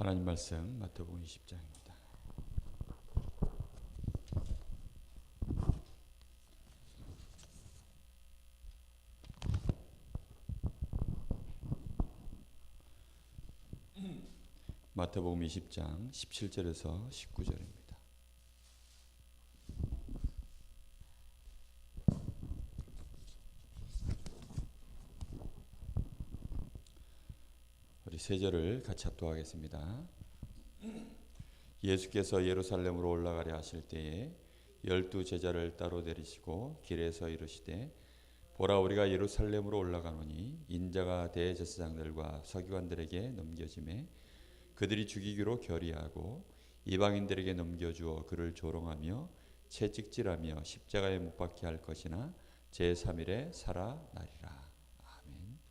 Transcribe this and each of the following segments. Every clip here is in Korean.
하나님 말씀 마태복음 20장입니다. 마태복음 20장 17절에서 19절입니다. 우리 세 절을 같이 합독하겠습니다. 예수께서 예루살렘으로 올라가려 하실 때에 12 제자를 따로 데리시고 길에서 이르시되 보라 우리가 예루살렘으로 올라가노니 인자가 대제사장들과 서기관들에게 넘겨지매 그들이 죽이기로 결의하고 이방인들에게 넘겨주어 그를 조롱하며 채찍질하며 십자가에 못 박게 할 것이나 제3일에 살아나리라. 아멘.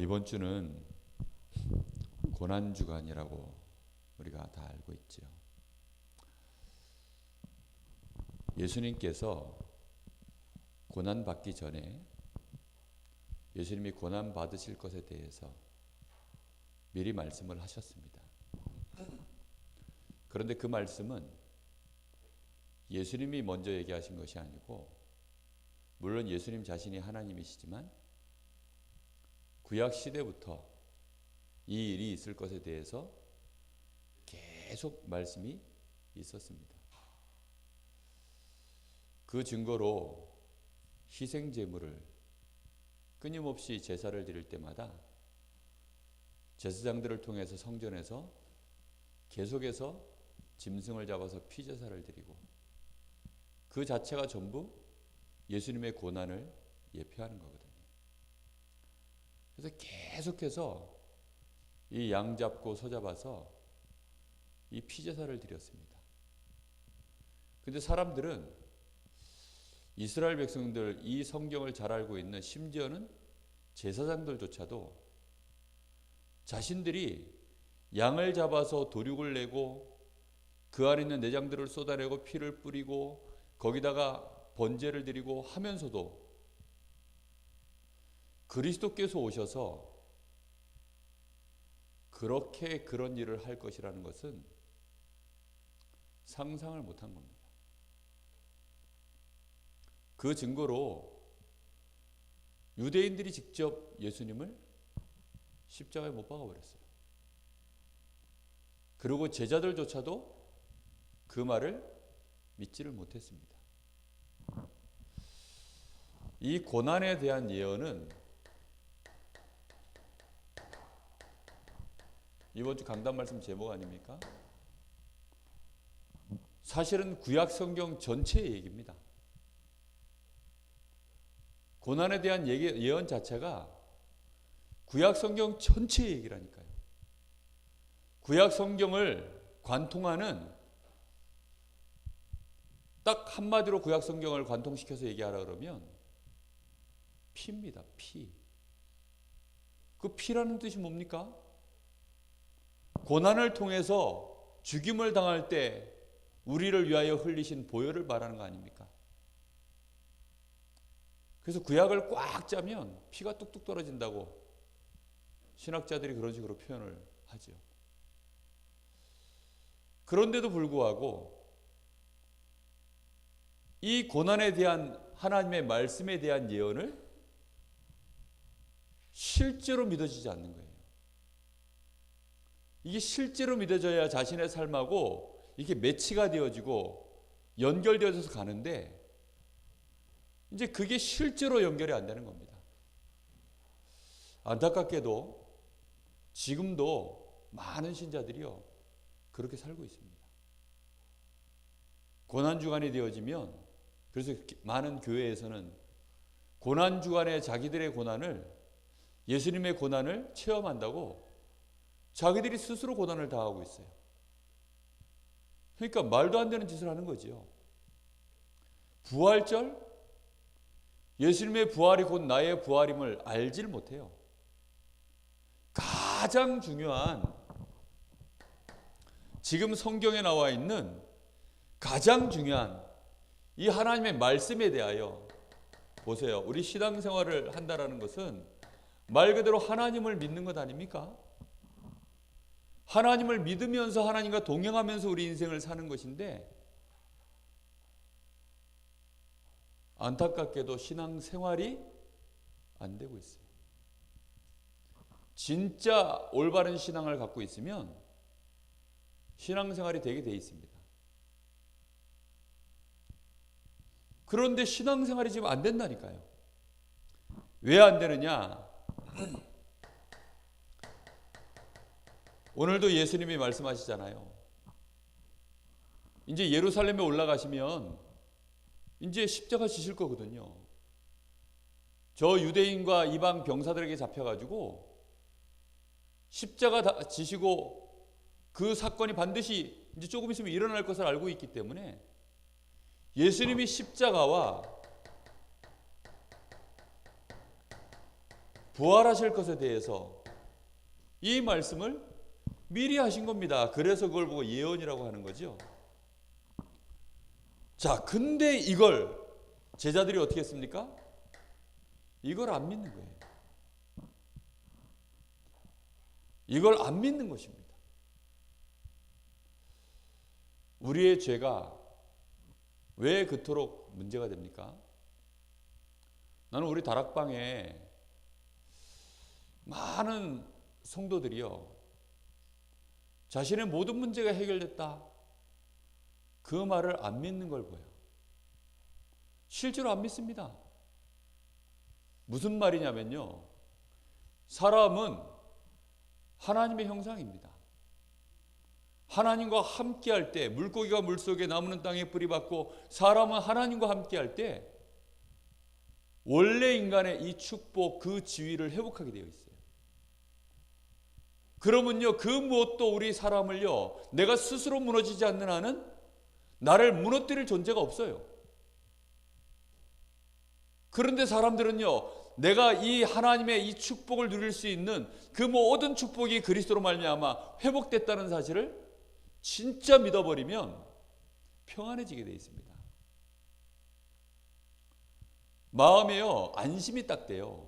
이번 주는 고난주간이라고 우리가 다 알고 있죠. 예수님께서 고난받기 전에 예수님이 고난받으실 것에 대해서 미리 말씀을 하셨습니다. 그런데 그 말씀은 예수님이 먼저 얘기하신 것이 아니고, 물론 예수님 자신이 하나님이시지만 구약 시대부터 이 일이 있을 것에 대해서 계속 말씀이 있었습니다. 그 증거로 희생 제물을 끊임없이 제사를 드릴 때마다 제사장들을 통해서 성전에서 계속해서 짐승을 잡아서 피제사를 드리고, 그 자체가 전부 예수님의 고난을 예표하는 거거든요. 그래서 계속해서 이 양 잡고 소 잡아서 이 피제사를 드렸습니다. 근데 사람들은, 이스라엘 백성들, 이 성경을 잘 알고 있는, 심지어는 제사장들조차도 자신들이 양을 잡아서 도륙을 내고 그 안에 있는 내장들을 쏟아내고 피를 뿌리고 거기다가 번제를 드리고 하면서도 그리스도께서 오셔서 그렇게 그런 일을 할 것이라는 것은 상상을 못한 겁니다. 그 증거로 유대인들이 직접 예수님을 십자가에 못 박아버렸어요. 그리고 제자들조차도 그 말을 믿지를 못했습니다. 이 고난에 대한 예언은 이번 주 강단 말씀 제목 아닙니까? 사실은 구약 성경 전체의 얘기입니다. 고난에 대한 예언 자체가 구약 성경 전체의 얘기라니까요. 구약 성경을 관통하는, 딱 한마디로 구약 성경을 관통시켜서 얘기하라 그러면 피입니다. 피. 그 피라는 뜻이 뭡니까? 고난을 통해서 죽임을 당할 때 우리를 위하여 흘리신 보혈을 말하는 거 아닙니까? 그래서 구약을 꽉 짜면 피가 뚝뚝 떨어진다고 신학자들이 그런 식으로 표현을 하죠. 그런데도 불구하고 이 고난에 대한 하나님의 말씀에 대한 예언을 실제로 믿어지지 않는 거예요. 이게 실제로 믿어져야 자신의 삶하고 이게 매치가 되어지고 연결되어져서 가는데, 이제 그게 실제로 연결이 안 되는 겁니다. 안타깝게도 지금도 많은 신자들이요, 그렇게 살고 있습니다. 고난주간이 되어지면, 그래서 많은 교회에서는 고난주간에 자기들의 고난을, 예수님의 고난을 체험한다고 자기들이 스스로 고난을 당하고 있어요. 그러니까 말도 안 되는 짓을 하는 거죠. 부활절? 예수님의 부활이 곧 나의 부활임을 알질 못해요. 가장 중요한, 지금 성경에 나와 있는 가장 중요한 이 하나님의 말씀에 대하여 보세요. 우리 신앙생활을 한다라는 것은 말 그대로 하나님을 믿는 것 아닙니까? 하나님을 믿으면서 하나님과 동행하면서 우리 인생을 사는 것인데, 안타깝게도 신앙생활이 안 되고 있어요. 진짜 올바른 신앙을 갖고 있으면 신앙생활이 되게 돼 있습니다. 그런데 신앙생활이 지금 안 된다니까요. 왜 안 되느냐? 오늘도 예수님이 말씀하시잖아요. 이제 예루살렘에 올라가시면 이제 십자가 지실 거거든요. 저 유대인과 이방 병사들에게 잡혀가지고 십자가 지시고 그 사건이 반드시 이제 조금 있으면 일어날 것을 알고 있기 때문에 예수님이 십자가와 부활하실 것에 대해서 이 말씀을 미리 하신 겁니다. 그래서 그걸 보고 예언이라고 하는 거죠. 자, 근데 이걸 제자들이 어떻게 했습니까? 이걸 안 믿는 거예요. 이걸 안 믿는 것입니다. 우리의 죄가 왜 그토록 문제가 됩니까? 나는 우리 다락방에 많은 성도들이요, 자신의 모든 문제가 해결됐다, 그 말을 안 믿는 걸 보여요. 실제로 안 믿습니다. 무슨 말이냐면요, 사람은 하나님의 형상입니다. 하나님과 함께할 때, 물고기가 물속에, 나무는 땅에 뿌리박고 사람은 하나님과 함께할 때 원래 인간의 이 축복, 그 지위를 회복하게 되어 있어요. 그러면요, 그 무엇도 우리 사람을요, 내가 스스로 무너지지 않는 한은 나를 무너뜨릴 존재가 없어요. 그런데 사람들은요, 내가 이 하나님의 이 축복을 누릴 수 있는 그 모든 축복이 그리스도로 말미암아 회복됐다는 사실을 진짜 믿어버리면 평안해지게 되어 있습니다. 마음에요, 안심이 딱 돼요.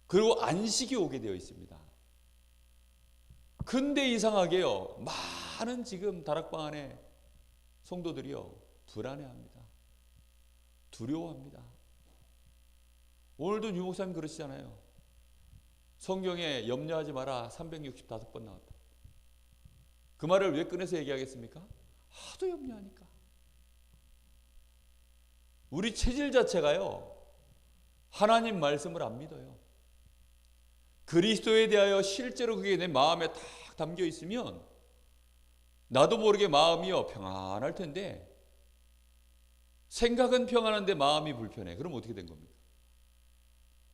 그리고 안식이 오게 되어 있습니다. 근데 이상하게요, 많은 지금 다락방 안에 성도들이요, 불안해합니다. 두려워합니다. 오늘도 유 목사님 그러시잖아요. 성경에 염려하지 마라 365번 나왔다. 그 말을 왜 꺼내서 얘기하겠습니까? 하도 염려하니까. 우리 체질 자체가요, 하나님 말씀을 안 믿어요. 그리스도에 대하여 실제로 그게 내 마음에 딱 담겨 있으면 나도 모르게 마음이요, 평안할 텐데, 생각은 평안한데 마음이 불편해. 그럼 어떻게 된 겁니까?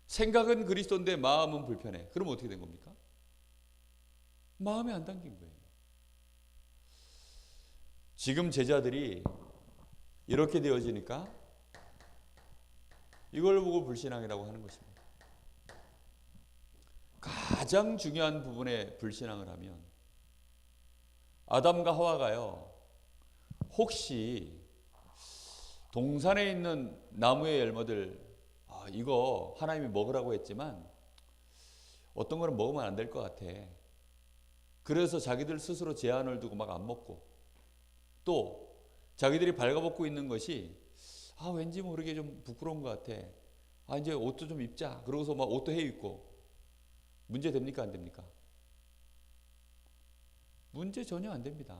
생각은 그리스도인데 마음은 불편해. 그럼 어떻게 된 겁니까? 마음에 안 담긴 거예요. 지금 제자들이 이렇게 되어지니까 이걸 보고 불신앙이라고 하는 것입니다. 가장 중요한 부분에 불신앙을 하면, 아담과 하와가요, 혹시 동산에 있는 나무의 열매들, 이거 하나님이 먹으라고 했지만 어떤 거는 먹으면 안 될 것 같아. 그래서 자기들 스스로 제한을 두고 막 안 먹고, 또 자기들이 발가벗고 있는 것이 왠지 모르게 좀 부끄러운 것 같아. 이제 옷도 좀 입자. 그러고서 막 옷도 해 입고. 문제 됩니까? 안 됩니까? 문제 전혀 안 됩니다.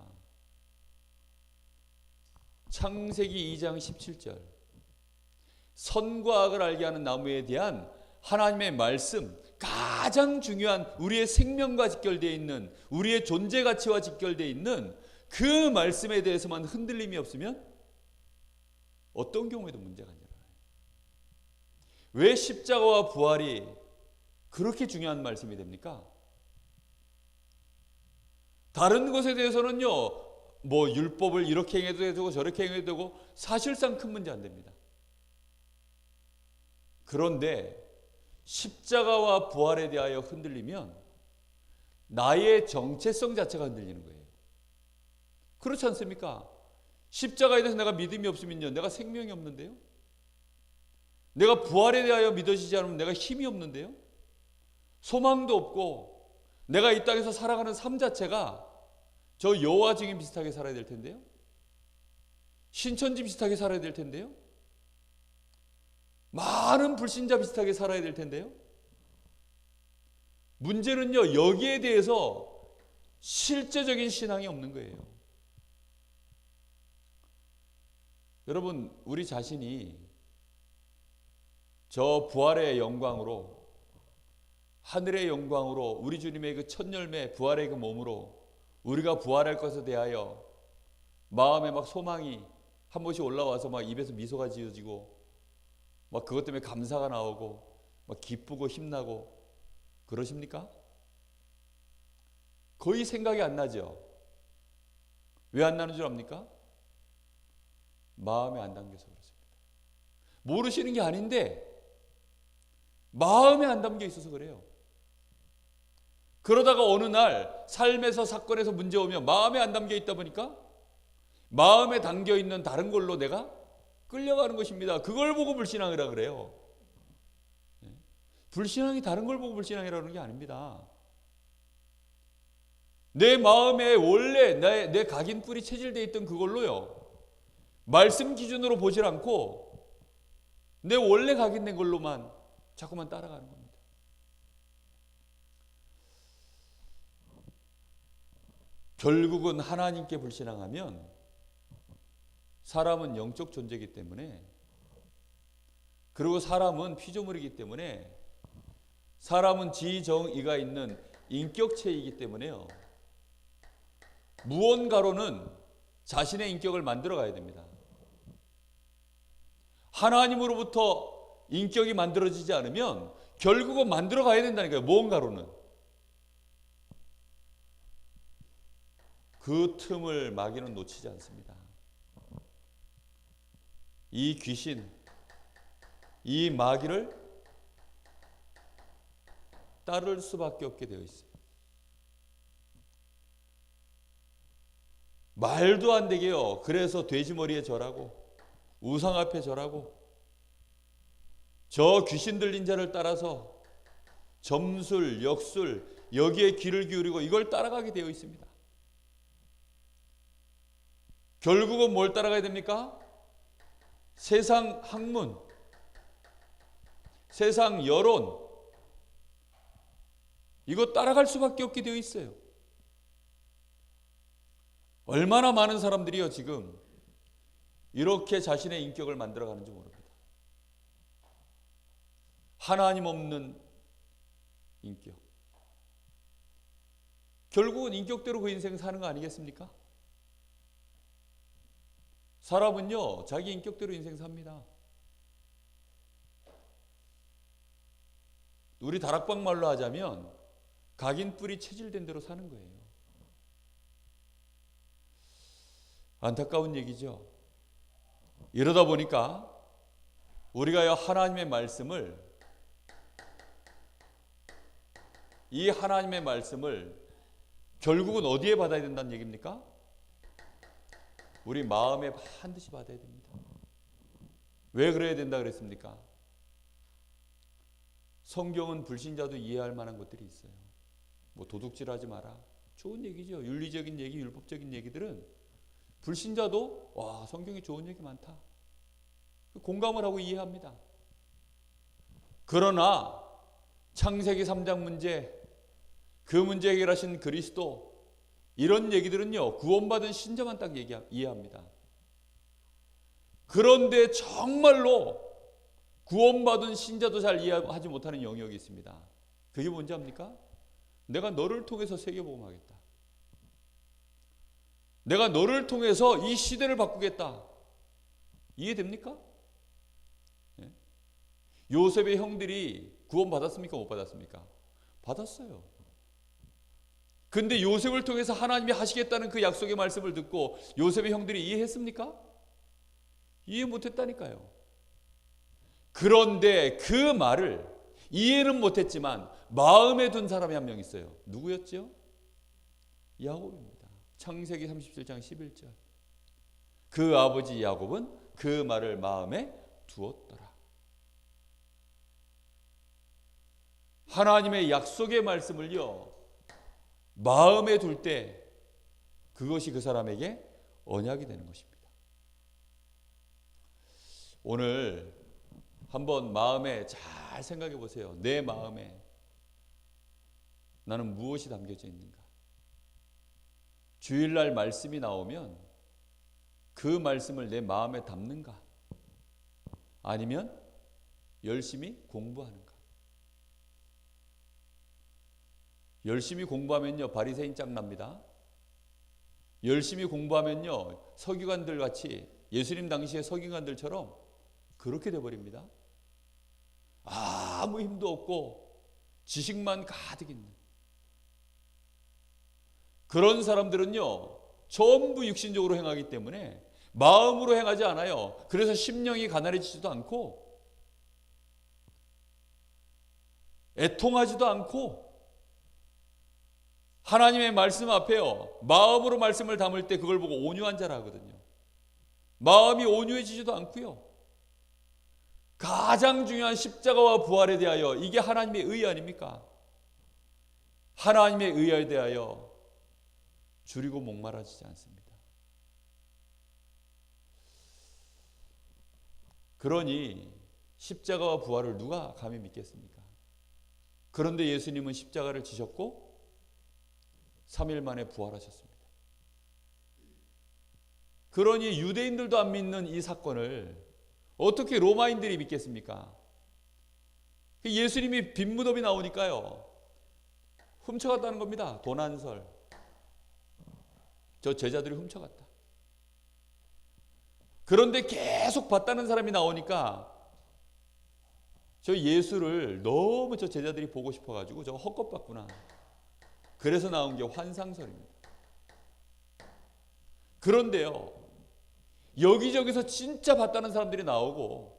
창세기 2장 17절, 선과 악을 알게 하는 나무에 대한 하나님의 말씀, 가장 중요한 우리의 생명과 직결되어 있는, 우리의 존재 가치와 직결되어 있는 그 말씀에 대해서만 흔들림이 없으면 어떤 경우에도 문제가 안 일어나요. 왜 십자가와 부활이 그렇게 중요한 말씀이 됩니까? 다른 것에 대해서는요, 뭐 율법을 이렇게 행해도 되고 저렇게 행해도 되고 사실상 큰 문제 안 됩니다. 그런데 십자가와 부활에 대하여 흔들리면 나의 정체성 자체가 흔들리는 거예요. 그렇지 않습니까? 십자가에 대해서 내가 믿음이 없으면요, 내가 생명이 없는데요. 내가 부활에 대하여 믿어지지 않으면 내가 힘이 없는데요. 소망도 없고 내가 이 땅에서 살아가는 삶 자체가 저 여호와 증인 비슷하게 살아야 될 텐데요. 신천지 비슷하게 살아야 될 텐데요. 많은 불신자 비슷하게 살아야 될 텐데요. 문제는요, 여기에 대해서 실제적인 신앙이 없는 거예요. 여러분, 우리 자신이 저 부활의 영광으로, 하늘의 영광으로, 우리 주님의 그 첫 열매 부활의 그 몸으로 우리가 부활할 것에 대하여 마음에 막 소망이 한 번씩 올라와서 막 입에서 미소가 지어지고 막 그것 때문에 감사가 나오고 막 기쁘고 힘나고 그러십니까? 거의 생각이 안 나죠. 왜 안 나는 줄 압니까? 마음에 안 담겨서 그렇습니다. 모르시는 게 아닌데 마음에 안 담겨 있어서 그래요. 그러다가 어느 날 삶에서 사건에서 문제 오면 마음에 안 담겨 있다 보니까 마음에 담겨 있는 다른 걸로 내가 끌려가는 것입니다. 그걸 보고 불신앙이라 그래요. 불신앙이 다른 걸 보고 불신앙이라는 게 아닙니다. 내 마음에 원래 내 각인 뿌리 체질되어 있던 그걸로요, 말씀 기준으로 보질 않고 내 원래 각인된 걸로만 자꾸만 따라가는 겁니다. 결국은 하나님께 불신앙하면 사람은 영적 존재이기 때문에, 그리고 사람은 피조물이기 때문에, 사람은 지정의가 있는 인격체이기 때문에요, 무언가로는 자신의 인격을 만들어 가야 됩니다. 하나님으로부터 인격이 만들어지지 않으면 결국은 만들어 가야 된다니까요. 무언가로는. 그 틈을 마귀는 놓치지 않습니다. 이 귀신, 이 마귀를 따를 수밖에 없게 되어 있어요. 말도 안 되게요. 그래서 돼지머리에 절하고 우상 앞에 절하고 저 귀신 들린 자를 따라서 점술, 역술 여기에 귀를 기울이고 이걸 따라가게 되어 있습니다. 결국은 뭘 따라가야 됩니까? 세상 학문, 세상 여론, 이거 따라갈 수밖에 없게 되어 있어요. 얼마나 많은 사람들이요 지금 이렇게 자신의 인격을 만들어가는지 모릅니다. 하나님 없는 인격. 결국은 인격대로 그 인생 사는 거 아니겠습니까? 사람은요 자기 인격대로 인생 삽니다. 우리 다락방 말로 하자면 각인 뿌리 체질된 대로 사는 거예요. 안타까운 얘기죠. 이러다 보니까 우리가 하나님의 말씀을, 이 하나님의 말씀을 결국은 어디에 받아야 된다는 얘기입니까? 우리 마음에 반드시 받아야 됩니다. 왜 그래야 된다 그랬습니까? 성경은 불신자도 이해할 만한 것들이 있어요. 뭐 도둑질하지 마라, 좋은 얘기죠. 윤리적인 얘기, 율법적인 얘기들은 불신자도 와 성경에 좋은 얘기 많다, 공감을 하고 이해합니다. 그러나 창세기 3장 문제, 그 문제 해결하신 그리스도, 이런 얘기들은요 구원받은 신자만 딱 이해합니다. 그런데 정말로 구원받은 신자도 잘 이해하지 못하는 영역이 있습니다. 그게 뭔지 압니까? 내가 너를 통해서 세계복음하겠다, 내가 너를 통해서 이 시대를 바꾸겠다. 이해됩니까? 네? 요셉의 형들이 구원받았습니까? 못 받았습니까? 받았어요. 근데 요셉을 통해서 하나님이 하시겠다는 그 약속의 말씀을 듣고 요셉의 형들이 이해했습니까? 이해 못했다니까요. 그런데 그 말을 이해는 못했지만 마음에 둔 사람이 한 명 있어요. 누구였죠? 야곱입니다. 창세기 37장 11절. 그 아버지 야곱은 그 말을 마음에 두었더라. 하나님의 약속의 말씀을요, 마음에 둘 때 그것이 그 사람에게 언약이 되는 것입니다. 오늘 한번 마음에 잘 생각해 보세요. 내 마음에 나는 무엇이 담겨져 있는가? 주일날 말씀이 나오면 그 말씀을 내 마음에 담는가? 아니면 열심히 공부하는가? 열심히 공부하면요, 바리새인 짱 납니다. 열심히 공부하면요, 서기관들 같이, 예수님 당시의 서기관들처럼 그렇게 돼버립니다. 아무 힘도 없고 지식만 가득 있는 그런 사람들은요, 전부 육신적으로 행하기 때문에 마음으로 행하지 않아요. 그래서 심령이 가난해지지도 않고 애통하지도 않고, 하나님의 말씀 앞에요, 마음으로 말씀을 담을 때 그걸 보고 온유한 자라 하거든요. 마음이 온유해지지도 않고요. 가장 중요한 십자가와 부활에 대하여, 이게 하나님의 의 아닙니까? 하나님의 의에 대하여 줄이고 목말라지지 않습니다. 그러니 십자가와 부활을 누가 감히 믿겠습니까? 그런데 예수님은 십자가를 지셨고 3일 만에 부활하셨습니다. 그러니 유대인들도 안 믿는 이 사건을 어떻게 로마인들이 믿겠습니까? 예수님이 빈 무덤이 나오니까요, 훔쳐갔다는 겁니다. 도난설. 저 제자들이 훔쳐갔다. 그런데 계속 봤다는 사람이 나오니까 저 예수를 너무 저 제자들이 보고 싶어가지고 저 헛것 봤구나. 그래서 나온 게 환상설입니다. 그런데요, 여기저기서 진짜 봤다는 사람들이 나오고,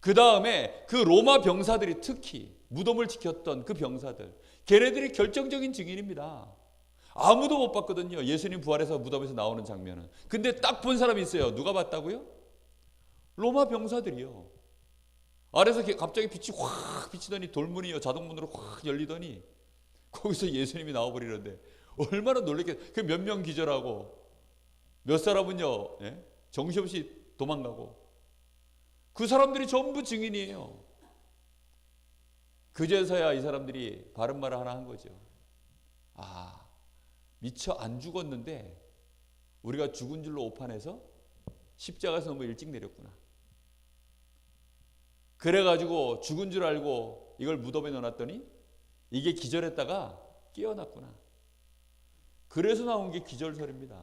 그 다음에 그 로마 병사들이, 특히 무덤을 지켰던 그 병사들, 걔네들이 결정적인 증인입니다. 아무도 못 봤거든요, 예수님 부활해서 무덤에서 나오는 장면은. 근데 딱 본 사람이 있어요. 누가 봤다고요? 로마 병사들이요. 아래서 갑자기 빛이 확 비치더니 돌문이요, 자동문으로 확 열리더니 거기서 예수님이 나와버리는데 얼마나 놀랬겠어요. 그 몇 명 기절하고 몇 사람은요, 정신없이 도망가고, 그 사람들이 전부 증인이에요. 그제서야 이 사람들이 바른 말을 하나 한 거죠. 아, 미처 안 죽었는데 우리가 죽은 줄로 오판해서 십자가에서 너무 일찍 내렸구나. 그래가지고 죽은 줄 알고 이걸 무덤에 넣어놨더니 이게 기절했다가 깨어났구나. 그래서 나온 게 기절설입니다.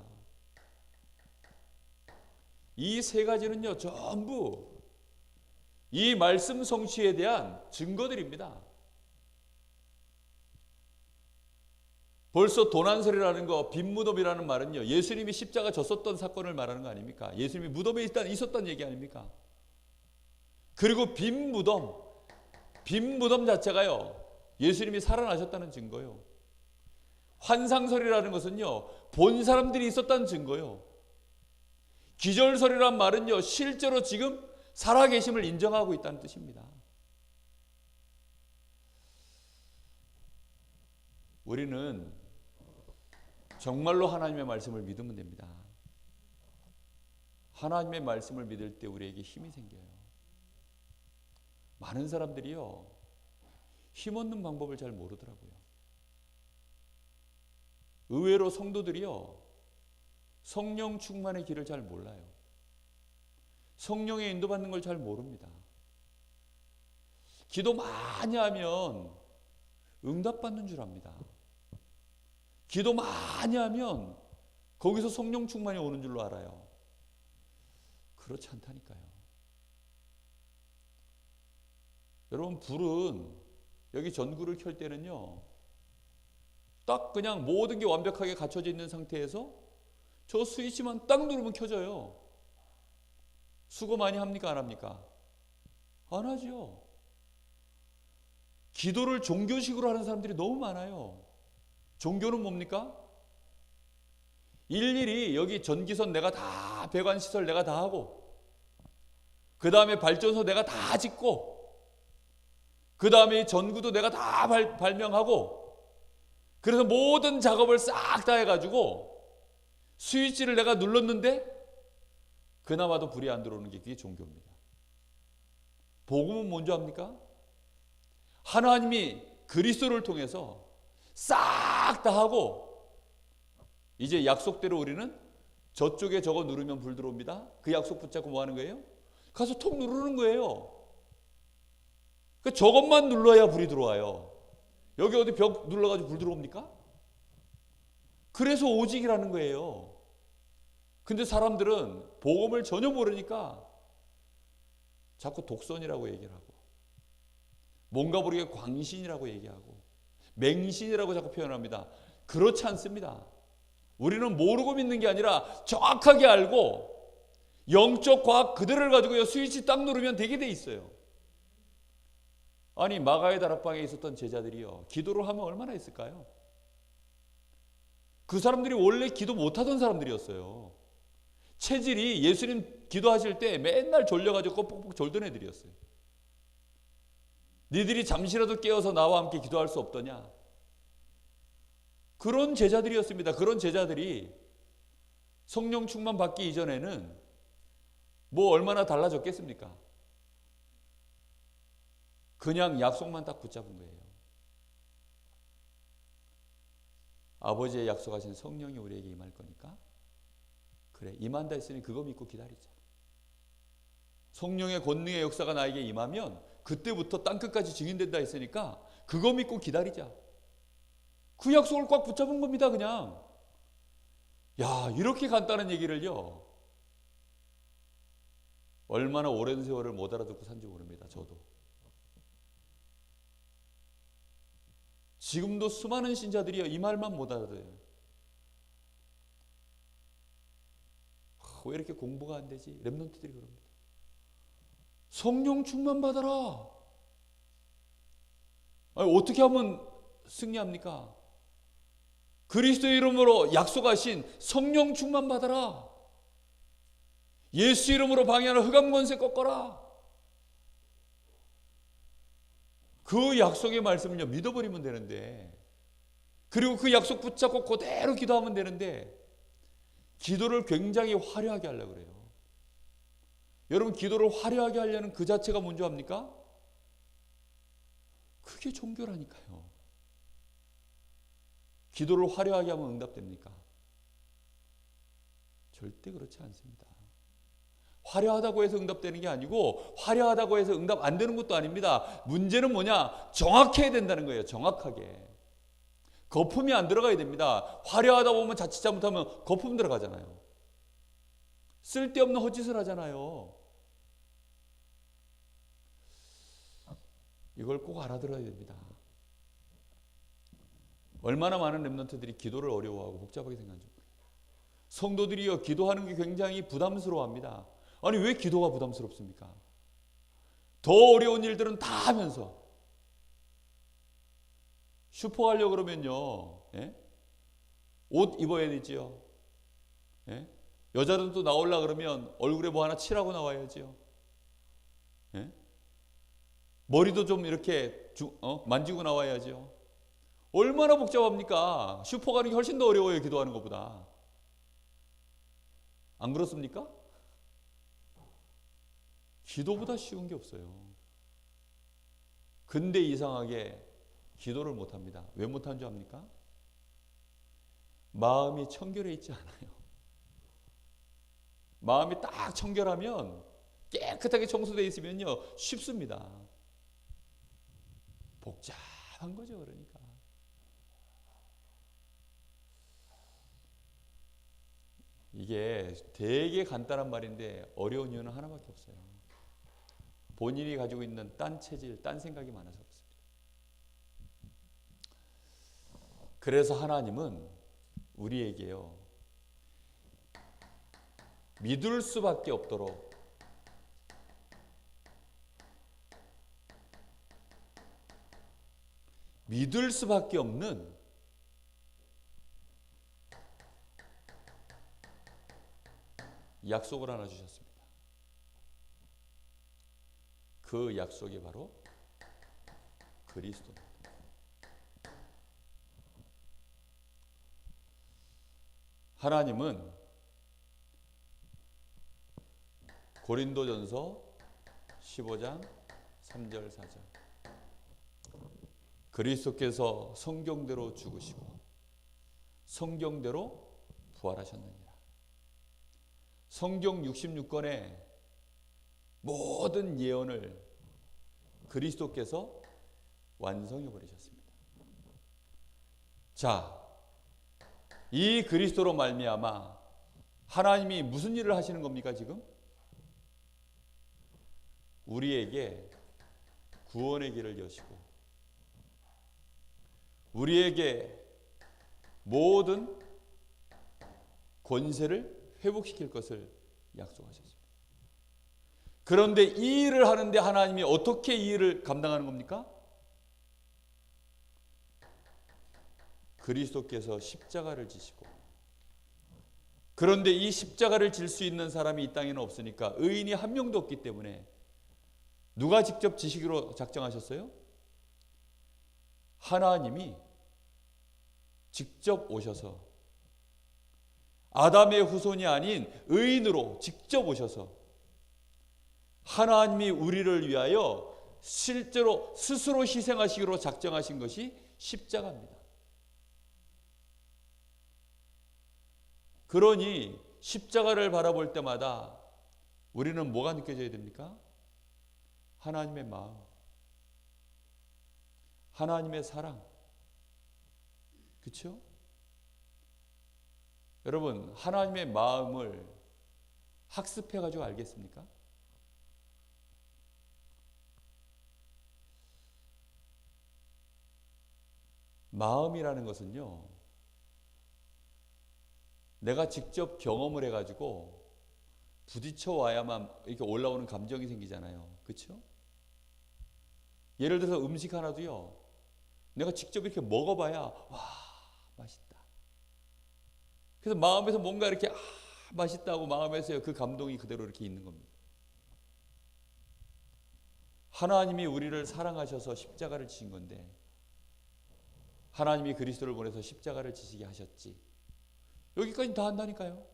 이 세 가지는요, 전부 이 말씀 성취에 대한 증거들입니다. 벌써 도난설이라는 거, 빈 무덤이라는 말은요, 예수님이 십자가 졌었던 사건을 말하는 거 아닙니까? 예수님이 무덤에 일단 있었던 얘기 아닙니까? 그리고 빈 무덤 자체가요, 예수님이 살아나셨다는 증거요. 환상설이라는 것은요, 본 사람들이 있었다는 증거요. 기절설이란 말은요, 실제로 지금 살아계심을 인정하고 있다는 뜻입니다. 우리는 정말로 하나님의 말씀을 믿으면 됩니다. 하나님의 말씀을 믿을 때 우리에게 힘이 생겨요. 많은 사람들이요, 힘 얻는 방법을 잘 모르더라고요. 의외로 성도들이요, 성령 충만의 길을 잘 몰라요. 성령의 인도받는 걸 잘 모릅니다. 기도 많이 하면 응답받는 줄 압니다. 기도 많이 하면 거기서 성령 충만이 오는 줄로 알아요. 그렇지 않다니까요. 여러분, 불은 여기 전구를 켤 때는요, 딱 그냥 모든 게 완벽하게 갖춰져 있는 상태에서 저 스위치만 딱 누르면 켜져요. 수고 많이 합니까? 안 합니까? 안 하죠. 기도를 종교식으로 하는 사람들이 너무 많아요. 종교는 뭡니까? 일일이 여기 전기선 내가 다, 배관시설 내가 다 하고, 그 다음에 발전소 내가 다 짓고, 그 다음에 전구도 내가 다 발명하고, 그래서 모든 작업을 싹 다 해가지고 스위치를 내가 눌렀는데 그나마도 불이 안 들어오는 게 그게 종교입니다. 복음은 뭔지 압니까? 하나님이 그리스도를 통해서 싹 다 하고 이제 약속대로 우리는 저쪽에 저거 누르면 불 들어옵니다. 그 약속 붙잡고 뭐 하는 거예요? 가서 톡 누르는 거예요. 그 저것만 눌러야 불이 들어와요. 여기 어디 벽 눌러가지고 불 들어옵니까? 그래서 오직이라는 거예요. 근데 사람들은 복음을 전혀 모르니까 자꾸 독선이라고 얘기를 하고, 뭔가 모르게 광신이라고 얘기하고, 맹신이라고 자꾸 표현합니다. 그렇지 않습니다. 우리는 모르고 믿는 게 아니라 정확하게 알고 영적 과학 그대로를 가지고요, 스위치 딱 누르면 되게 돼 있어요. 아니, 마가의 다락방에 있었던 제자들이요, 기도를 하면 얼마나 했을까요? 그 사람들이 원래 기도 못하던 사람들이었어요. 체질이 예수님 기도하실 때 맨날 졸려가지고 뻑뻑 졸던 애들이었어요. 니들이 잠시라도 깨어서 나와 함께 기도할 수 없더냐? 그런 제자들이었습니다. 그런 제자들이 성령 충만 받기 이전에는 뭐 얼마나 달라졌겠습니까? 그냥 약속만 딱 붙잡은 거예요. 아버지의 약속하신 성령이 우리에게 임할 거니까, 그래, 임한다 했으니 그거 믿고 기다리자. 성령의 권능의 역사가 나에게 임하면 그때부터 땅끝까지 증인된다 했으니까 그거 믿고 기다리자. 그 약속을 꽉 붙잡은 겁니다. 그냥. 야, 이렇게 간단한 얘기를요, 얼마나 오랜 세월을 못 알아듣고 산지 모릅니다. 저도. 지금도 수많은 신자들이요, 이 말만 못 알아들어요. 왜 이렇게 공부가 안 되지? 랩런트들이 그럽니다. 성령 충만 받아라. 아니, 어떻게 하면 승리합니까? 그리스도의 이름으로 약속하신 성령 충만 받아라. 예수 이름으로 방해하는 흑암 권세 꺾어라. 그 약속의 말씀을요, 믿어버리면 되는데, 그리고 그 약속 붙잡고 그대로 기도하면 되는데, 기도를 굉장히 화려하게 하려고 그래요. 여러분, 기도를 화려하게 하려는 그 자체가 뭔지 압니까? 그게 종교라니까요. 기도를 화려하게 하면 응답됩니까? 절대 그렇지 않습니다. 화려하다고 해서 응답되는 게 아니고, 화려하다고 해서 응답 안 되는 것도 아닙니다. 문제는 뭐냐? 정확해야 된다는 거예요. 정확하게. 거품이 안 들어가야 됩니다. 화려하다 보면 자칫 잘못하면 거품 들어가잖아요. 쓸데없는 헛짓을 하잖아요. 이걸 꼭 알아들어야 됩니다. 얼마나 많은 랩런트들이 기도를 어려워하고 복잡하게 생각하는지 모르겠어요. 성도들이요, 기도하는 게 굉장히 부담스러워합니다. 아니, 왜 기도가 부담스럽습니까? 더 어려운 일들은 다 하면서 슈퍼 가려고 그러면요, 예? 옷 입어야 되지요. 예? 여자들은 또 나오려고 그러면 얼굴에 뭐 하나 칠하고 나와야지요. 예? 머리도 좀 이렇게 만지고 나와야죠. 얼마나 복잡합니까? 슈퍼 가는 게 훨씬 더 어려워요, 기도하는 것보다. 안 그렇습니까? 기도보다 쉬운 게 없어요. 근데 이상하게 기도를 못합니다. 왜 못한 줄 압니까? 마음이 청결해 있지 않아요. 마음이 딱 청결하면, 깨끗하게 청소되어 있으면요, 쉽습니다. 복잡한 거죠, 그러니까. 이게 되게 간단한 말인데 어려운 이유는 하나밖에 없어요. 본인이 가지고 있는 딴 체질, 딴 생각이 많아서 그렇습니다. 그래서 하나님은 우리에게요, 믿을 수밖에 없도록 믿을 수밖에 없는 약속을 하나 주셨습니다. 그 약속이 바로 그리스도. 하나님은 고린도전서 15장 3절 4절 그리스도께서 성경대로 죽으시고 성경대로 부활하셨느니라. 성경 66권의 모든 예언을 그리스도께서 완성해 버리셨습니다. 자, 이 그리스도로 말미암아 하나님이 무슨 일을 하시는 겁니까 지금? 우리에게 구원의 길을 여시고 우리에게 모든 권세를 회복시킬 것을 약속하셨습니다. 그런데 이 일을 하는데 하나님이 어떻게 이 일을 감당하는 겁니까? 그리스도께서 십자가를 지시고, 그런데 이 십자가를 질 수 있는 사람이 이 땅에는 없으니까 의인이 한 명도 없기 때문에 누가 직접 지시기로 작정하셨어요? 하나님이 직접 오셔서 아담의 후손이 아닌 의인으로 직접 오셔서 하나님이 우리를 위하여 실제로 스스로 희생하시기로 작정하신 것이 십자가입니다. 그러니 십자가를 바라볼 때마다 우리는 뭐가 느껴져야 됩니까? 하나님의 마음, 하나님의 사랑. 그렇죠? 여러분, 하나님의 마음을 학습해가지고 알겠습니까? 마음이라는 것은요, 내가 직접 경험을 해가지고 부딪혀 와야만 이렇게 올라오는 감정이 생기잖아요. 그렇죠? 예를 들어서 음식 하나도요, 내가 직접 이렇게 먹어봐야 와, 맛있다. 그래서 마음에서 뭔가 이렇게 맛있다고 마음에서 그 감동이 그대로 이렇게 있는 겁니다. 하나님이 우리를 사랑하셔서 십자가를 지신 건데 하나님이 그리스도를 보내서 십자가를 지시게 하셨지. 여기까지 다 한다니까요.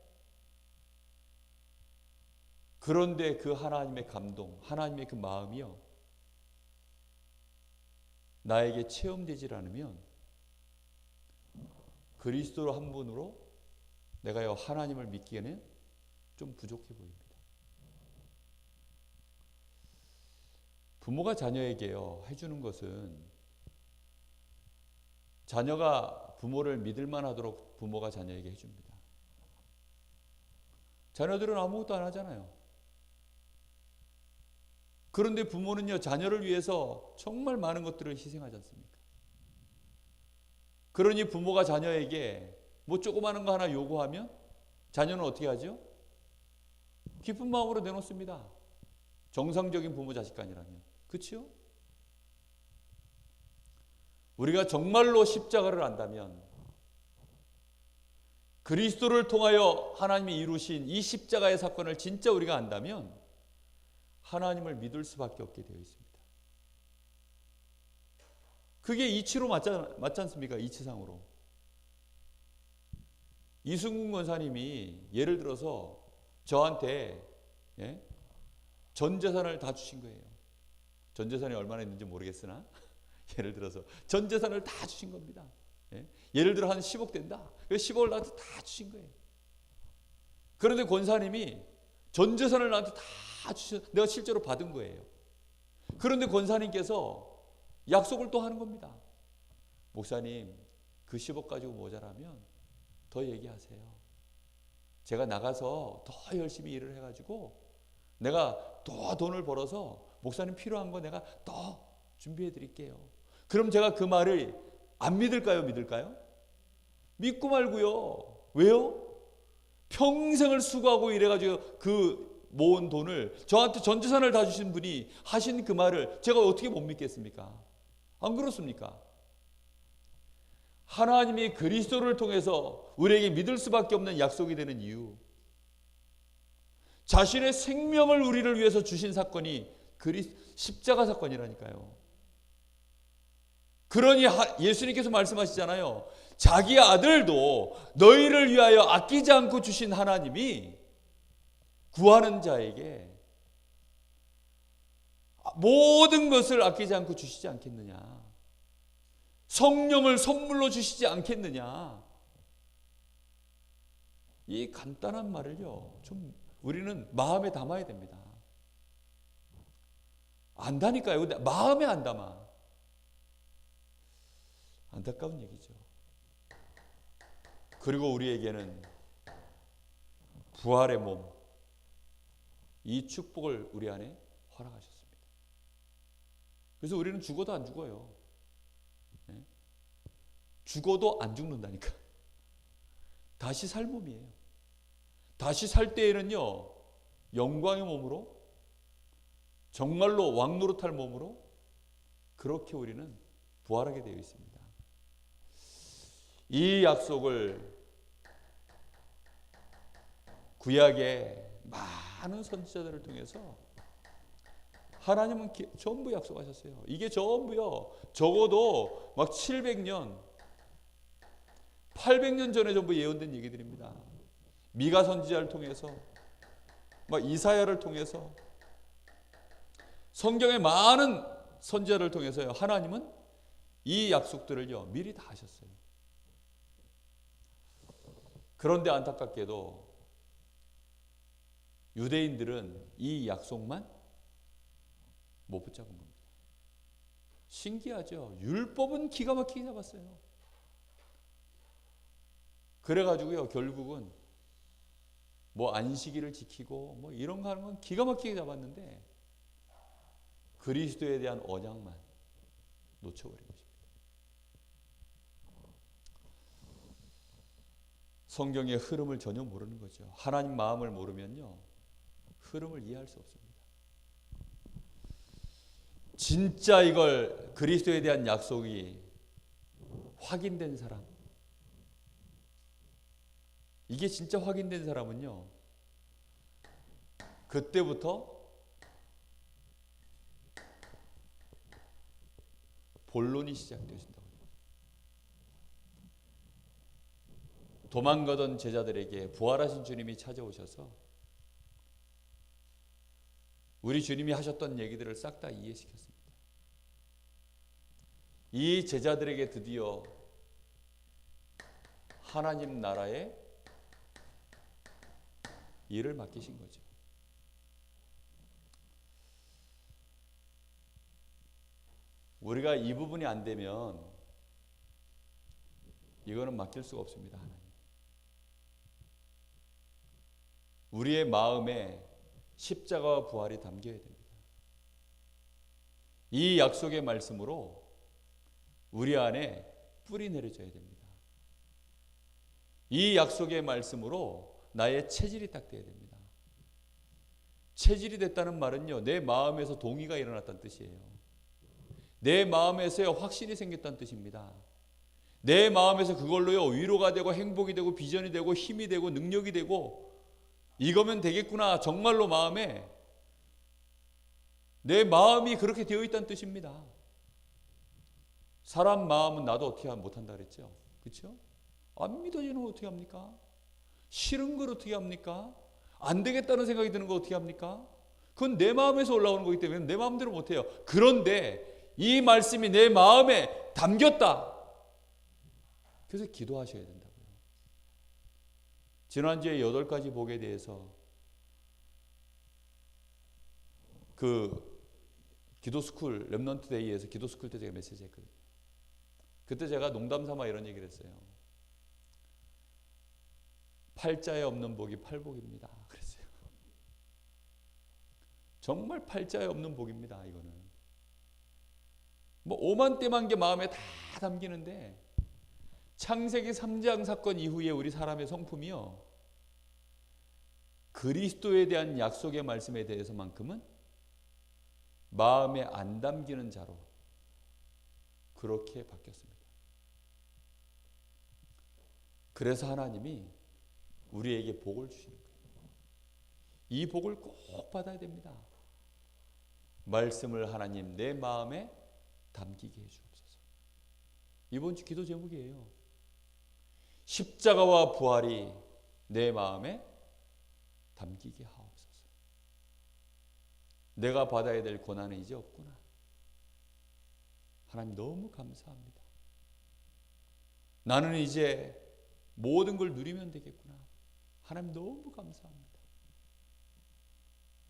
그런데 그 하나님의 감동, 하나님의 그 마음이요, 나에게 체험되질 않으면 그리스도 한 분으로 내가요 하나님을 믿기에는 좀 부족해 보입니다. 부모가 자녀에게요 해주는 것은 자녀가 부모를 믿을 만하도록 부모가 자녀에게 해줍니다. 자녀들은 아무것도 안 하잖아요. 그런데 부모는요 자녀를 위해서 정말 많은 것들을 희생하지 않습니까? 그러니 부모가 자녀에게 뭐 조그마한 거 하나 요구하면 자녀는 어떻게 하죠? 기쁜 마음으로 내놓습니다. 정상적인 부모 자식 간이라면. 그렇죠? 우리가 정말로 십자가를 안다면, 그리스도를 통하여 하나님이 이루신 이 십자가의 사건을 진짜 우리가 안다면 하나님을 믿을 수밖에 없게 되어 있습니다. 그게 이치로 맞지 않습니까? 이치상으로. 이승훈 권사님이 예를 들어서 저한테 전 재산을 다 주신 거예요. 전 재산이 얼마나 있는지 모르겠으나 예를 들어서 전 재산을 다 주신 겁니다. 예를 들어 한 10억 된다. 10억을 나한테 다 주신 거예요. 그런데 권사님이 전 재산을 나한테 다 주셔, 내가 실제로 받은 거예요. 그런데 권사님께서 약속을 또 하는 겁니다. 목사님, 그 10억 가지고 모자라면 더 얘기하세요. 제가 나가서 더 열심히 일을 해가지고 내가 더 돈을 벌어서 목사님 필요한 거 내가 더 준비해 드릴게요. 그럼 제가 그 말을 안 믿을까요? 믿을까요? 믿고 말고요. 왜요? 평생을 수고하고 이래가지고 그 모은 돈을 저한테 전 재산을 다 주신 분이 하신 그 말을 제가 어떻게 못 믿겠습니까? 안 그렇습니까? 하나님이 그리스도를 통해서 우리에게 믿을 수밖에 없는 약속이 되는 이유, 자신의 생명을 우리를 위해서 주신 사건이 십자가 사건이라니까요. 그러니 예수님께서 말씀하시잖아요. 자기 아들도 너희를 위하여 아끼지 않고 주신 하나님이 구하는 자에게 모든 것을 아끼지 않고 주시지 않겠느냐. 성령을 선물로 주시지 않겠느냐. 이 간단한 말을요, 좀 우리는 마음에 담아야 됩니다. 안다니까요. 근데 마음에 안 담아. 안타까운 얘기죠. 그리고 우리에게는 부활의 몸, 이 축복을 우리 안에 허락하셨습니다. 그래서 우리는 죽어도 안 죽어요. 네? 죽어도 안 죽는다니까. 다시 살 몸이에요. 다시 살 때에는요, 영광의 몸으로, 정말로 왕노릇할 몸으로 그렇게 우리는 부활하게 되어 있습니다. 이 약속을 구약의 많은 선지자들을 통해서 하나님은 전부 약속하셨어요. 이게 전부요, 적어도 막 700년, 800년 전에 전부 예언된 얘기들입니다. 미가 선지자를 통해서, 막 이사야를 통해서, 성경의 많은 선지자를 통해서요, 하나님은 이 약속들을요, 미리 다 하셨어요. 그런데 안타깝게도 유대인들은 이 약속만 못 붙잡은 겁니다. 신기하죠? 율법은 기가 막히게 잡았어요. 그래가지고요, 결국은 뭐 안식일을 지키고 뭐 이런 거 하는 건 기가 막히게 잡았는데 그리스도에 대한 언약만 놓쳐버린 것입니다. 성경의 흐름을 전혀 모르는 거죠. 하나님 마음을 모르면요, 흐름을 이해할 수 없습니다. 진짜 이걸 그리스도에 대한 약속이 확인된 사람, 이게 진짜 확인된 사람은요, 그때부터 본론이 시작되어진다고 해요. 도망가던 제자들에게 부활하신 주님이 찾아오셔서 우리 주님이 하셨던 얘기들을 싹 다 이해시켰습니다. 이 제자들에게 드디어 하나님 나라의 일을 맡기신 거죠. 우리가 이 부분이 안 되면 이거는 맡길 수가 없습니다. 하나님. 우리의 마음에 십자가와 부활이 담겨야 됩니다. 이 약속의 말씀으로 우리 안에 뿌리 내려져야 됩니다. 이 약속의 말씀으로 나의 체질이 딱 돼야 됩니다. 체질이 됐다는 말은요, 내 마음에서 동의가 일어났다는 뜻이에요. 내 마음에서요, 확신이 생겼다는 뜻입니다. 내 마음에서 그걸로요, 위로가 되고 행복이 되고 비전이 되고 힘이 되고 능력이 되고 이거면 되겠구나, 정말로 마음에 내 마음이 그렇게 되어 있다는 뜻입니다. 사람 마음은 나도 어떻게 못한다 그랬죠? 그렇죠? 안 믿어지는 거 어떻게 합니까? 싫은 걸 어떻게 합니까? 안 되겠다는 생각이 드는 거 어떻게 합니까? 그건 내 마음에서 올라오는 거기 때문에 내 마음대로 못해요. 그런데 이 말씀이 내 마음에 담겼다. 그래서 기도하셔야 된다고요. 지난주에 8가지 복에 대해서 그 기도스쿨 렘넌트 데이에서 기도스쿨 때 제가 메시지 했거든요. 그때 제가 농담 삼아 이런 얘기를 했어요. 팔자에 없는 복이 팔복입니다. 그랬어요. 정말 팔자에 없는 복입니다. 이거는 뭐 오만때만 게 마음에 다 담기는데 창세기 3장 사건 이후에 우리 사람의 성품이요, 그리스도에 대한 약속의 말씀에 대해서만큼은 마음에 안 담기는 자로 그렇게 바뀌었습니다. 그래서 하나님이 우리에게 복을 주시는 거예요. 이 복을 꼭 받아야 됩니다. 말씀을 하나님 내 마음에 담기게 해 주옵소서. 이번 주 기도 제목이에요. 십자가와 부활이 내 마음에 담기게 하옵소서. 내가 받아야 될 고난은 이제 없구나. 하나님 너무 감사합니다. 나는 이제 모든 걸 누리면 되겠구나. 하나님 너무 감사합니다.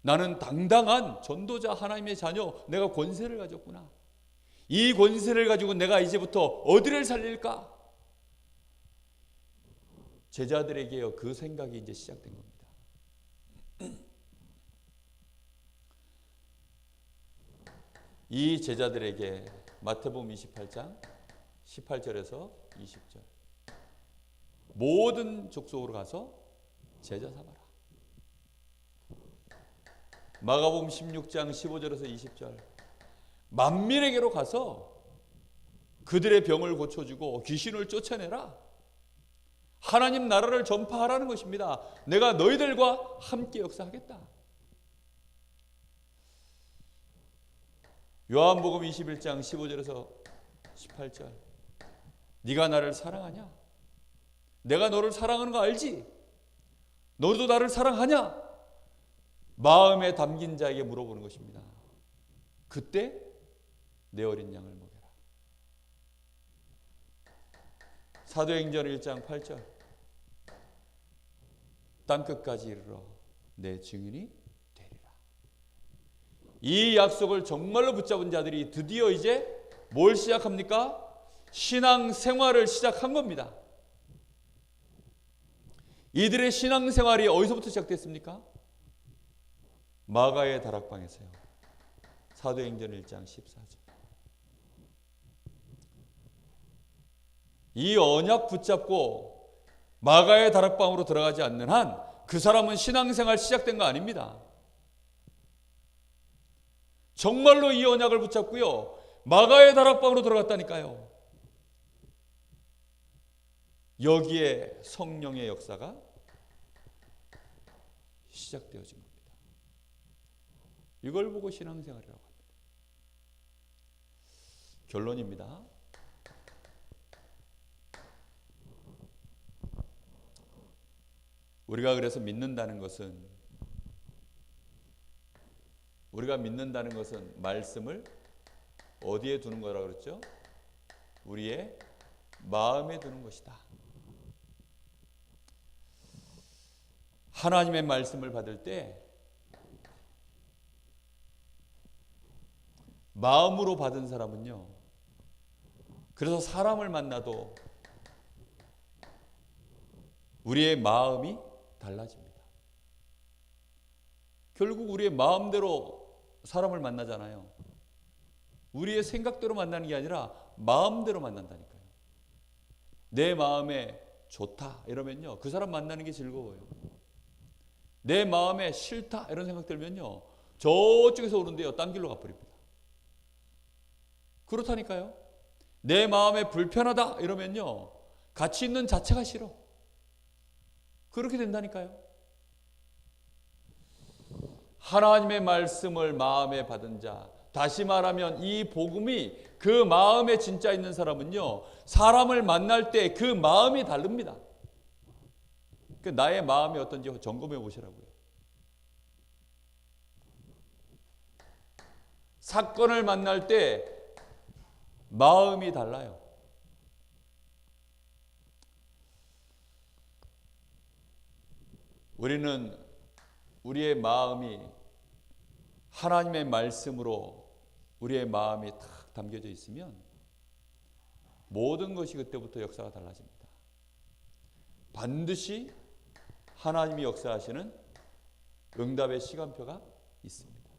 나는 당당한 전도자 하나님의 자녀, 내가 권세를 가졌구나. 이 권세를 가지고 내가 이제부터 어디를 살릴까? 제자들에게요, 그 생각이 이제 시작된 겁니다. 이 제자들에게 마태복음 28장 18절에서 20절 모든 족속으로 가서 제자 삼아라. 마가복음 16장 15절에서 20절 만민에게로 가서 그들의 병을 고쳐주고 귀신을 쫓아내라. 하나님 나라를 전파하라는 것입니다. 내가 너희들과 함께 역사하겠다. 요한복음 21장 15절에서 18절 네가 나를 사랑하냐? 내가 너를 사랑하는 거 알지? 너도 나를 사랑하냐? 마음에 담긴 자에게 물어보는 것입니다. 그때 내 어린 양을 먹여라. 사도행전 1장 8절 땅끝까지 이르러 내 증인이 되리라. 이 약속을 정말로 붙잡은 자들이 드디어 이제 뭘 시작합니까? 신앙 생활을 시작한 겁니다. 이들의 신앙 생활이 어디서부터 시작됐습니까? 마가의 다락방에서요. 사도행전 1장 14절. 이 언약 붙잡고 마가의 다락방으로 들어가지 않는 한 그 사람은 신앙생활 시작된 거 아닙니다. 정말로 이 언약을 붙잡고요. 마가의 다락방으로 들어갔다니까요. 여기에 성령의 역사가 시작되어진 겁니다. 이걸 보고 신앙생활이라고 합니다. 결론입니다. 우리가 그래서 믿는다는 것은 말씀을 어디에 두는 거라 그랬죠? 우리의 마음에 두는 것이다. 하나님의 말씀을 받을 때 마음으로 받은 사람은요, 그래서 사람을 만나도 우리의 마음이 달라집니다. 결국 우리의 마음대로 사람을 만나잖아요. 우리의 생각대로 만나는 게 아니라 마음대로 만난다니까요. 내 마음에 좋다 이러면요, 그 사람 만나는 게 즐거워요. 내 마음에 싫다 이런 생각 들면요, 저쪽에서 오는데요, 딴 길로 가버립니다. 그렇다니까요. 내 마음에 불편하다 이러면요, 같이 있는 자체가 싫어. 그렇게 된다니까요. 하나님의 말씀을 마음에 받은 자, 다시 말하면 이 복음이 그 마음에 진짜 있는 사람은요, 사람을 만날 때 그 마음이 다릅니다. 나의 마음이 어떤지 점검해 보시라고요. 사건을 만날 때 마음이 달라요. 우리는 우리의 마음이 하나님의 말씀으로 우리의 마음이 탁 담겨져 있으면 모든 것이 그때부터 역사가 달라집니다. 반드시 하나님이 역사하시는 응답의 시간표가 있습니다.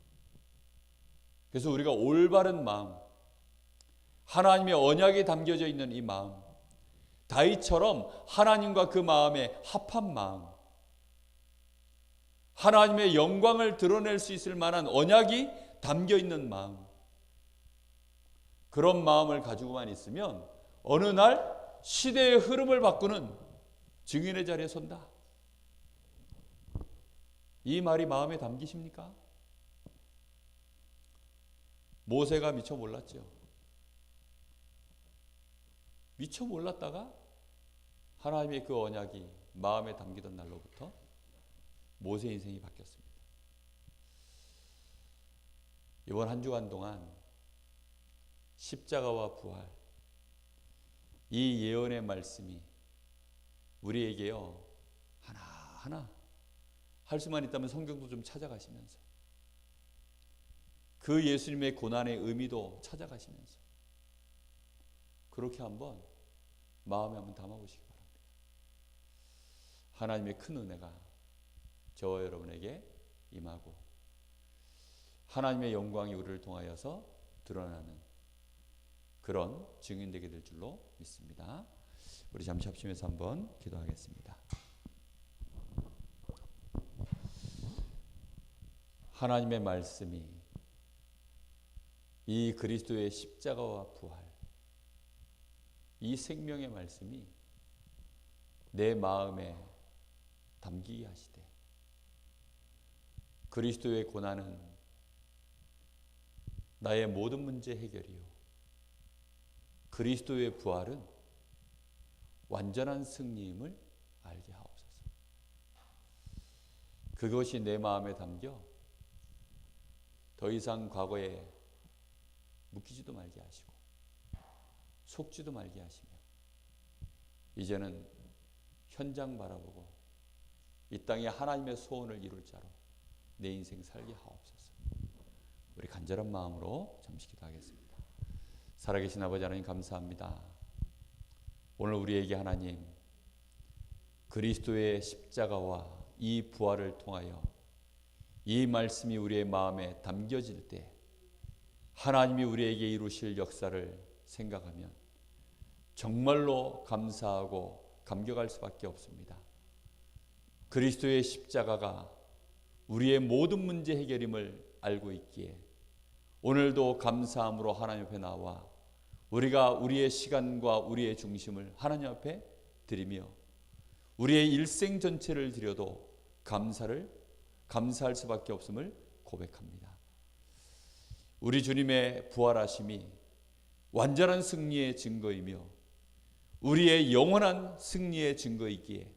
그래서 우리가 올바른 마음, 하나님의 언약이 담겨져 있는 이 마음, 다윗처럼 하나님과 그 마음에 합한 마음, 하나님의 영광을 드러낼 수 있을 만한 언약이 담겨 있는 마음, 그런 마음을 가지고만 있으면 어느 날 시대의 흐름을 바꾸는 증인의 자리에 선다. 이 말이 마음에 담기십니까? 모세가 미처 몰랐죠. 미처 몰랐다가 하나님의 그 언약이 마음에 담기던 날로부터 모세 인생이 바뀌었습니다. 이번 한 주간 동안 십자가와 부활, 이 예언의 말씀이 우리에게요 하나하나 할 수만 있다면 성경도 좀 찾아가시면서 그 예수님의 고난의 의미도 찾아가시면서 그렇게 한번 마음에 한번 담아보시기 바랍니다. 하나님의 큰 은혜가 저와 여러분에게 임하고 하나님의 영광이 우리를 통하여서 드러나는 그런 증인 되게 될 줄로 믿습니다. 우리 잠시 합심해서 한번 기도하겠습니다. 하나님의 말씀이 이 그리스도의 십자가와 부활, 이 생명의 말씀이 내 마음에 담기게 하시되 그리스도의 고난은 나의 모든 문제 해결이요 그리스도의 부활은 완전한 승리임을 알게 하옵소서. 그것이 내 마음에 담겨 더 이상 과거에 묵히지도 말게 하시고 속지도 말게 하시며 이제는 현장 바라보고 이 땅에 하나님의 소원을 이룰 자로 내 인생 살게 하옵소서. 우리 간절한 마음으로 잠시 기도하겠습니다. 살아계신 아버지 하나님 감사합니다. 오늘 우리에게 하나님 그리스도의 십자가와 이 부활을 통하여 이 말씀이 우리의 마음에 담겨질 때 하나님이 우리에게 이루실 역사를 생각하면 정말로 감사하고 감격할 수밖에 없습니다. 그리스도의 십자가가 우리의 모든 문제 해결임을 알고 있기에 오늘도 감사함으로 하나님 앞에 나와 우리가 우리의 시간과 우리의 중심을 하나님 앞에 드리며 우리의 일생 전체를 드려도 감사할 수밖에 없음을 고백합니다. 우리 주님의 부활하심이 완전한 승리의 증거이며 우리의 영원한 승리의 증거이기에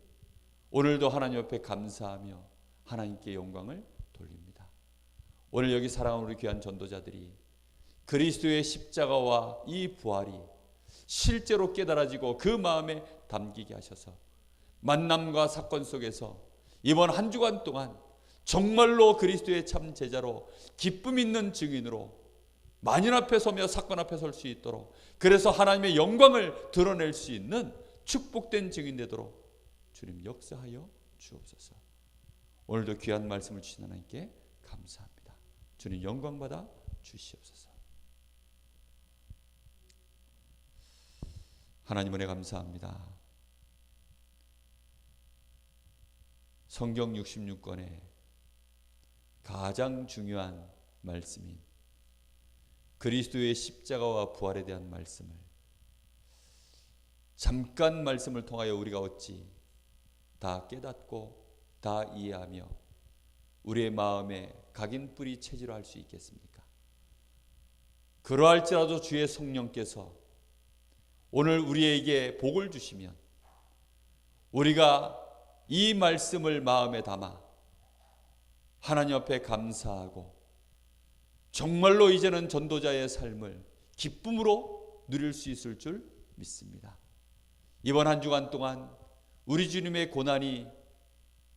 오늘도 하나님 앞에 감사하며 하나님께 영광을 돌립니다. 오늘 여기 사랑하는 우리 귀한 전도자들이 그리스도의 십자가와 이 부활이 실제로 깨달아지고 그 마음에 담기게 하셔서 만남과 사건 속에서 이번 한 주간 동안 정말로 그리스도의 참 제자로 기쁨 있는 증인으로 만인 앞에 서며 사건 앞에 설 수 있도록 그래서 하나님의 영광을 드러낼 수 있는 축복된 증인 되도록 주님 역사하여 주옵소서. 오늘도 귀한 말씀을 주신 하나님께 감사합니다. 주님 영광 받아 주시옵소서. 하나님 은혜 감사합니다. 성경 66권에 가장 중요한 말씀인 그리스도의 십자가와 부활에 대한 말씀을 잠깐 말씀을 통하여 우리가 어찌 다 깨닫고 다 이해하며 우리의 마음에 각인뿌리 체질로 할 수 있겠습니까? 그러할지라도 주의 성령께서 오늘 우리에게 복을 주시면 우리가 이 말씀을 마음에 담아 하나님 앞에 감사하고 정말로 이제는 전도자의 삶을 기쁨으로 누릴 수 있을 줄 믿습니다. 이번 한 주간 동안 우리 주님의 고난이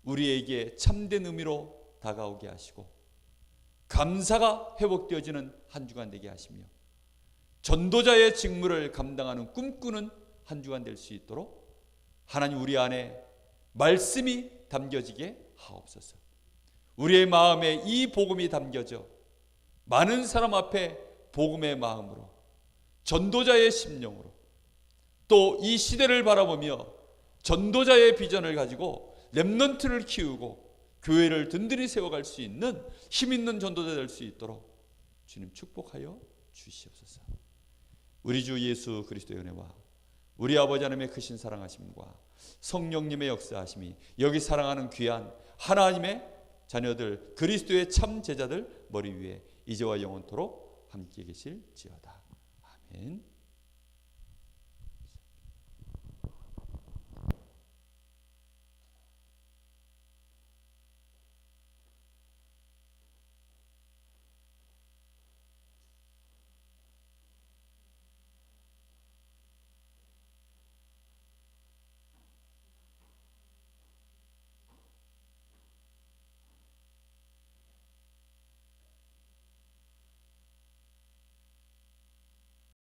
우리에게 참된 의미로 다가오게 하시고 감사가 회복되어지는 한 주간 되게 하시며 전도자의 직무를 감당하는 꿈꾸는 한 주간 될 수 있도록 하나님 우리 안에 말씀이 담겨지게 하옵소서. 우리의 마음에 이 복음이 담겨져 많은 사람 앞에 복음의 마음으로 전도자의 심령으로 또 이 시대를 바라보며 전도자의 비전을 가지고 렘넌트를 키우고 교회를 든든히 세워갈 수 있는 힘 있는 전도자 될 수 있도록 주님 축복하여 주시옵소서. 우리 주 예수 그리스도의 은혜와 우리 아버지 하나님의 크신 사랑하심과 성령님의 역사하심이 여기 사랑하는 귀한 하나님의 자녀들 그리스도의 참 제자들 머리 위에 이제와 영원토록 함께 계실지어다. 아멘.